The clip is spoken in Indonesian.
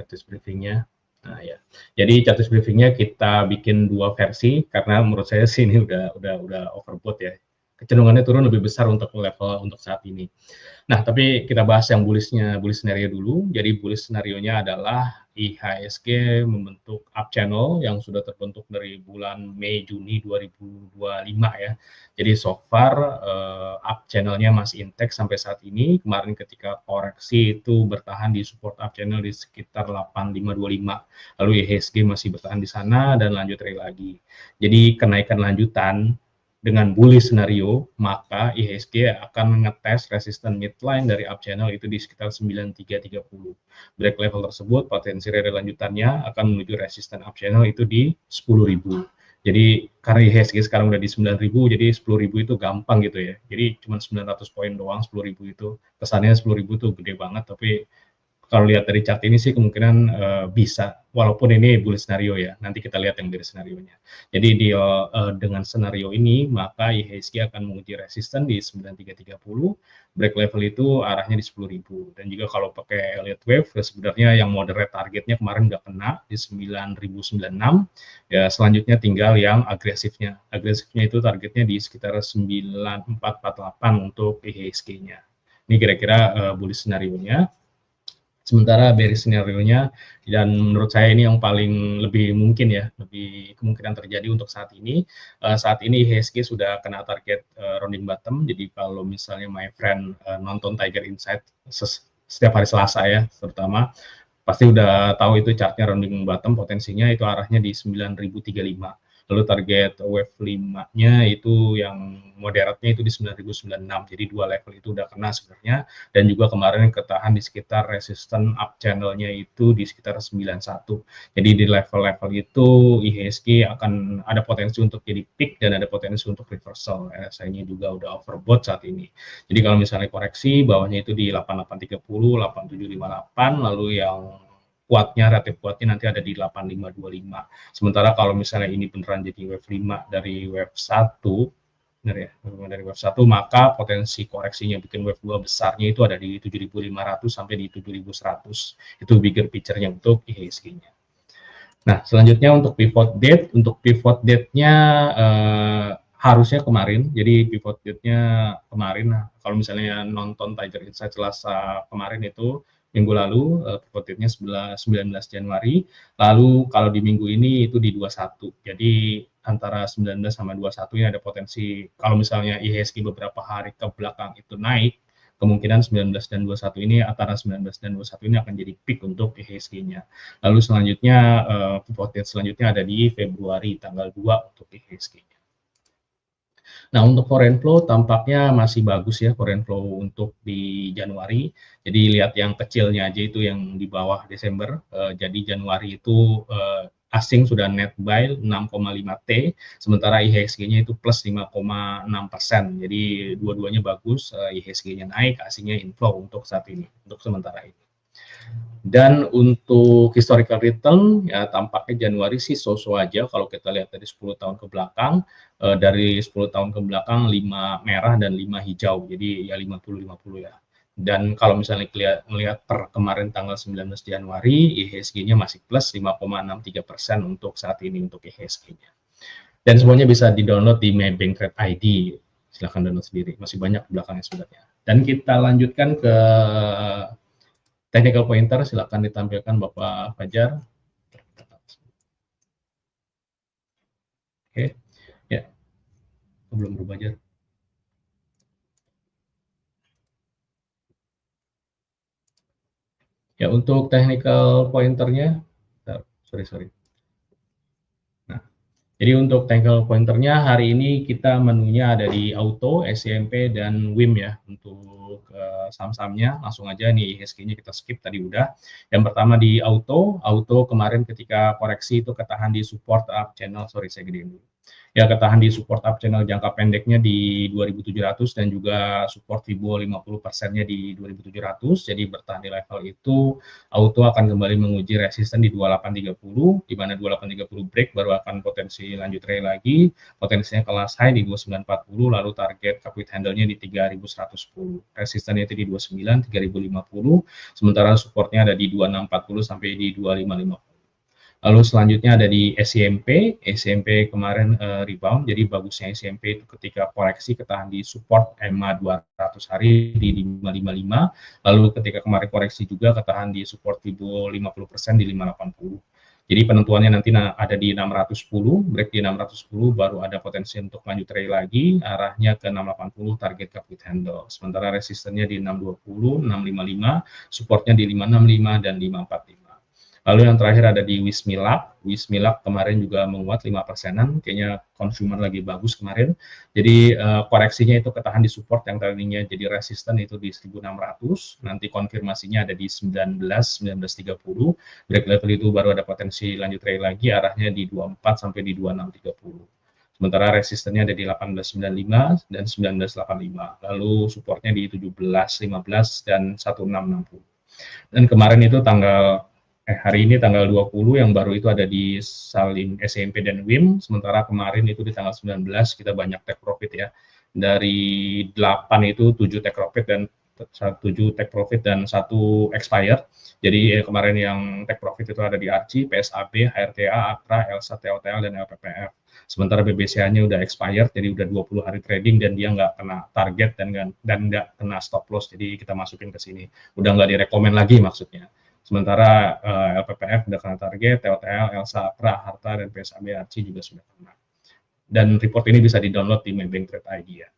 checklist briefingnya. Nah ya, jadi checklist briefingnya kita bikin 2 versi karena menurut saya sih ini udah overbought ya. Kecenderungannya turun lebih besar untuk level untuk saat ini. Nah, tapi kita bahas yang bullish scenario dulu. Jadi bullish scenario-nya adalah IHSG membentuk up channel yang sudah terbentuk dari bulan Mei Juni 2025 ya. Jadi so far up channel-nya masih intact sampai saat ini. Kemarin ketika koreksi itu bertahan di support up channel di sekitar 8525. Lalu IHSG masih bertahan di sana dan lanjut rally lagi. Jadi kenaikan lanjutan dengan bullish scenario, maka IHSG akan ngetes resisten midline dari up channel itu di sekitar 9330. Break level tersebut, potensi rally lanjutannya akan menuju resisten up channel itu di 10.000. Jadi karena IHSG sekarang udah di 9.000, jadi 10.000 itu gampang gitu ya. Jadi cuma 900 poin doang, 10.000 itu. Kesannya 10.000 itu gede banget, tapi kalau lihat dari chart ini sih kemungkinan bisa, walaupun ini bullish scenario ya. Nanti kita lihat yang bearish scenario-nya. Jadi dengan scenario ini, maka IHSG akan menguji resisten di 9330, break level itu arahnya di 10.000. Dan juga kalau pakai Elliott Wave, sebenarnya yang moderate targetnya kemarin nggak kena di 9.096. Ya, selanjutnya tinggal yang agresifnya. Agresifnya itu targetnya di sekitar 9448 untuk IHSG-nya. Ini kira-kira bullish scenario-nya. Sementara bearish scenario-nya, dan menurut saya ini yang paling lebih mungkin ya, lebih kemungkinan terjadi untuk saat ini. Saat ini IHSG sudah kena target rounding bottom, jadi kalau misalnya my friend nonton Tiger Insight setiap hari Selasa ya, terutama, pasti udah tahu itu chartnya rounding bottom, potensinya itu arahnya di 9.035. Lalu target wave 5-nya itu yang moderatnya itu di 9.096. Jadi dua level itu udah kena sebenarnya, dan juga kemarin ketahan di sekitar resisten up channel-nya itu di sekitar 91. Jadi di level-level itu IHSG akan ada potensi untuk jadi peak dan ada potensi untuk reversal. RSI-nya juga udah overbought saat ini. Jadi kalau misalnya koreksi, bawahnya itu di 8830, 8758, lalu yang relatif kuatnya nanti ada di 8525. Sementara kalau misalnya ini beneran jadi wave 5 dari wave 1, benar ya, dari wave 1, maka potensi koreksinya bikin wave 2 besarnya itu ada di 7.500 sampai di 7.100. Itu bigger picture-nya untuk IHSG-nya. Nah, selanjutnya untuk pivot date-nya harusnya kemarin. Jadi pivot date-nya kemarin. Nah, kalau misalnya nonton Tiger Insight Selasa kemarin itu minggu lalu, pivot date-nya 19 Januari. Lalu kalau di minggu ini itu di 21. Jadi antara 19 sama 21 ini ada potensi kalau misalnya IHSG beberapa hari ke belakang itu naik, kemungkinan 19 dan 21 ini antara 19 dan 21 ini akan jadi peak untuk IHSG-nya. Lalu selanjutnya pivot date selanjutnya ada di Februari tanggal 2 untuk IHSG-nya. Nah, untuk foreign flow tampaknya masih bagus ya foreign flow untuk di Januari. Jadi lihat yang kecilnya aja itu yang di bawah Desember. Jadi Januari itu asing sudah net buy 6,5 T, sementara IHSG-nya itu plus 5,6%. Jadi dua-duanya bagus, IHSG-nya naik, asingnya inflow untuk saat ini, untuk sementara ini. Dan untuk historical return, ya tampaknya Januari sih so-so aja kalau kita lihat dari 10 tahun ke belakang. Dari 10 tahun ke belakang 5 merah dan 5 hijau, jadi ya 50-50 ya. Dan kalau misalnya melihat per kemarin tanggal 19 Januari, IHSG-nya masih plus 5,63% untuk saat ini untuk IHSG-nya. Dan semuanya bisa di-download di Maybank Trade ID. Silahkan download sendiri, masih banyak belakangnya sebenarnya. Dan kita lanjutkan ke technical pointer, silakan ditampilkan Bapak Fajar. Oke, ya, belum berubah aja. Ya, untuk technical pointernya, sorry. Nah, jadi untuk technical pointernya hari ini kita menunya ada di auto, SMP, dan WIM ya untuk saham-sahamnya. Langsung aja nih IHSG-nya kita skip tadi udah. Yang pertama di auto kemarin ketika koreksi itu ketahan di support up channel, sorry saya gedein dulu. Ya ketahan di support uptrend jangka pendeknya di 2.700 dan juga support Fibo 50%-nya di 2.700. Jadi bertahan di level itu, auto akan kembali menguji resisten di 2830, di mana 2830 break baru akan potensi lanjut trade lagi, potensinya kelas high di 2940, lalu target cut handle-nya di 3110. Resistennya itu di 29, 3050, sementara supportnya ada di 2640 sampai di 2550. Lalu selanjutnya ada di SCMP. SCMP kemarin rebound, jadi bagusnya SCMP itu ketika koreksi ketahan di support EMA 200 hari di 555, lalu ketika kemarin koreksi juga ketahan di support Fibo 50% di 580. Jadi penentuannya nanti ada di 610, break di 610 baru ada potensi untuk lanjut trade lagi, arahnya ke 680 target capit handle. Sementara resistennya di 620, 655, supportnya di 565 dan 545. Lalu yang terakhir ada di Wismilak. Wismilak kemarin juga menguat 5%-an, kayaknya consumer lagi bagus kemarin. Jadi koreksinya itu ketahan di support yang tadinya jadi resisten itu di 1.600, nanti konfirmasinya ada di 19, 1930. Break level itu baru ada potensi lanjut trade lagi, arahnya di 24 sampai di 2630. Sementara resistennya ada di 1895 dan 1985. Lalu supportnya di 1715 dan 1660. Dan kemarin itu hari ini tanggal 20 yang baru itu ada di Salim SMP dan WIM, sementara kemarin itu di tanggal 19 kita banyak take profit ya. Dari 8 itu 7 take profit dan 7 take profit dan 1 expired. Jadi kemarin yang take profit itu ada di ARCI, PSAB, HRTA, Akra, Elsa, TOTL, dan LPPF. Sementara BBCA-nya udah expired, jadi udah 20 hari trading dan dia nggak kena target dan nggak kena stop loss, jadi kita masukin ke sini. Udah nggak direkomend lagi maksudnya. Sementara LPPF sudah kena target, TOTL, Elsa, Akra, Harta, dan PSAB ARCI juga sudah kena. Dan report ini bisa di-download di Maybank Trade ID ya.